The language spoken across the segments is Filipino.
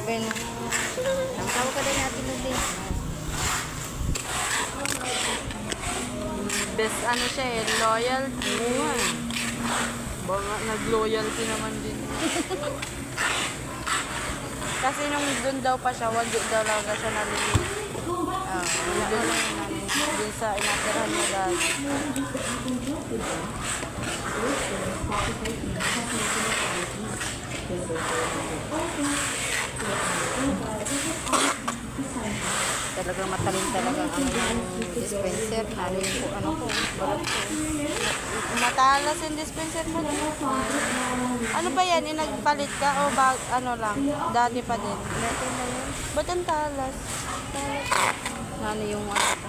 open. Ang tawag ka din natin na din. Best ano siya eh, loyalty. Baka nag-loyalty naman din. Kasi nung dun daw pa siya, wag daw lang siya nalilito. Dun sa inatirahan niya dati. Talagang matalim talaga ang dispenser. Ano yung ano ko, balat ko. Matalas yung dispenser mo. Ano ba yan? Inagpalit ka o ano lang? Dati pa din. Meron na yun. Ba't ang talas? Ano yung ano ko.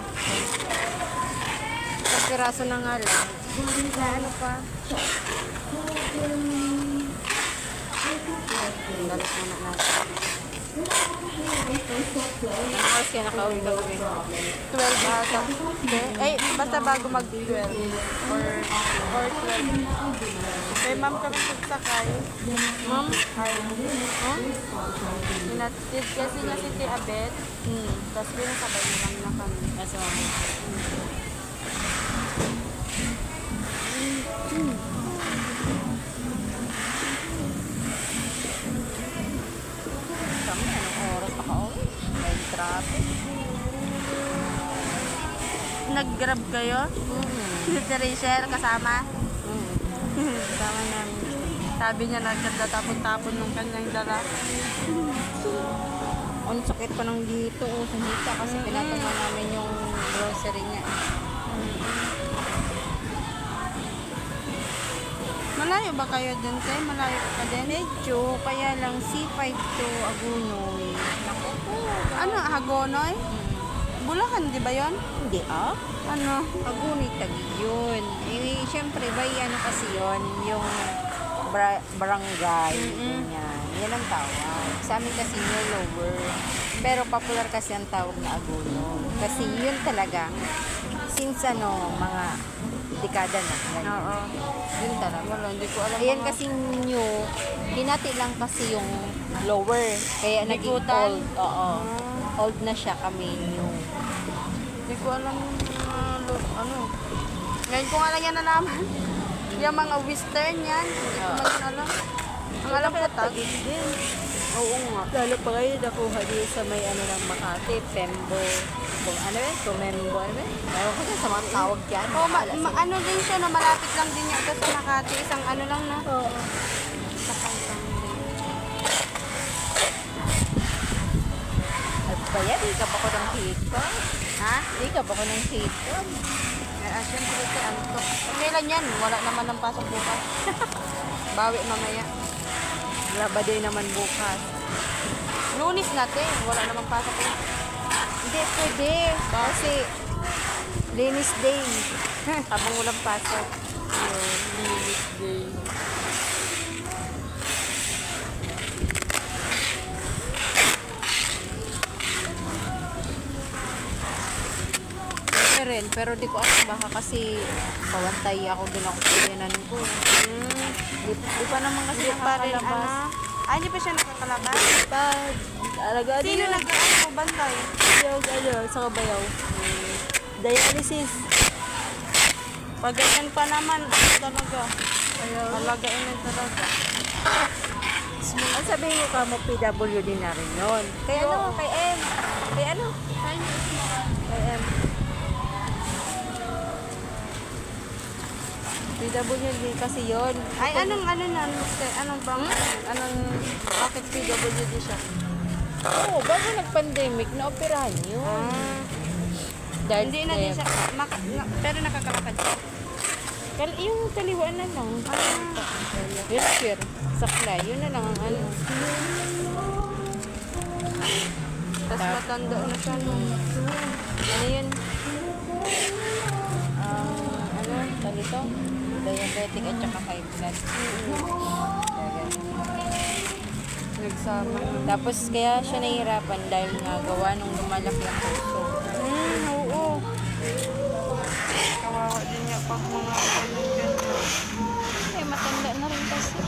Sa piraso na nga lang. Na ano pa. Balik muna natin. Ang oras kaya nakauwi ka uwi. 12 ata. Eh, basta bago mag-12. Or 12. May ma'am kami sagsakay. Ma'am? Huh? Hinatid kasi niya si Tia Abet. Tapos pinasabay niya lang na kami. Kasi ma'am. Kami, anong oras nakauwi? May traffic. Nag-grab kayo? Si Rachel kasama? Kasama namin. Sabi niya nagtatapon-tapon nung kanyang dala. Ang sakit pa ng dito, sa hita kasi pinatama namin yung grocery niya. Malayo ba kayo dun, Tay? Malayo ka din? Medyo, kaya lang C5 to Agunoy. Naku po. Ano, Hagonoy? Bulacan, di ba yon? Hindi Ano? Agunoy tagi yun. Eh, syempre, ba ano kasi yun, yung barangay. Ganyan. Yan ang tawag. Sa amin kasi yung lower. Pero popular kasi ang tawag na Agunoy. Kasi yun talaga, since mga dekada na. Ganyan. Oo. Yun talaga. Wala, hindi ko alam. Ayan mga- kasi new, hinati lang kasi yung lower. Kaya naging Likutan? old. Oo. Old na siya kami new. Hindi ko alam yung ano. Ngayon ko nga lang yan nalaman. Yung mga western yan. Hindi ko man yan alam. Ang alam ko Tagig din. Oo nga. Lalo pa kayo nakuha din sa may ng Makati, Pembo. Kung ano yun? Tumembo. Ano yun? Ewan ko sa mga tawag dyan. Oh, Bahala sila. ano din siya, no? Malapit lang din niya ito sa Makati. Isang ano lang na. Oo. Sakay lang din. At ba yan? Di ka pa ko ng hikon? Ha? Di ka pa ko ng hikon? Siyempre ito, ano to. Kailan yan? Wala naman ng pasok bukas. Bawi mamaya. Laba din naman bukas. Lunis natin. Wala namang pasok bukas. Hindi pwede. Kasi linis day. Habang walang pasok. Linis day. Rin, pero di ko alam baka kasi pawantay ako din ako sa yanan ko. Di pa naman kasi Hindi pa rin, nakakalabas. Ay, hindi pa siya nakakalabas. Pag alagaan Sino yun. nag-ano bantay? Yung sa kabayaw. Dialysis. Pag ganyan pa naman, talaga. Alagain na talaga. Ang sabihin mo ka mo PWD na rin yun. Kay ano? Kay M. Kay ano? Kay M. PWD kasi yun. Ay, anong anong bang, bakit PWD siya? Oo, bago nag-pandemic, na-operahan yun. Dahil Hindi na din siya, pero nakakalakad siya. Yung taliwan na lang. Wheelchair. Saklay. Yun na lang ang ano. Tapos matanda na siya nung, Ano yun? Ano? Talito? Diabetic at saka high blood. nagsama. Tapos kaya siya nahihirapan dahil nga gawa nung lumalaki ang puso. Oo. Kawawa din niya pag mga ganun. Eh, matanda na rin kasi.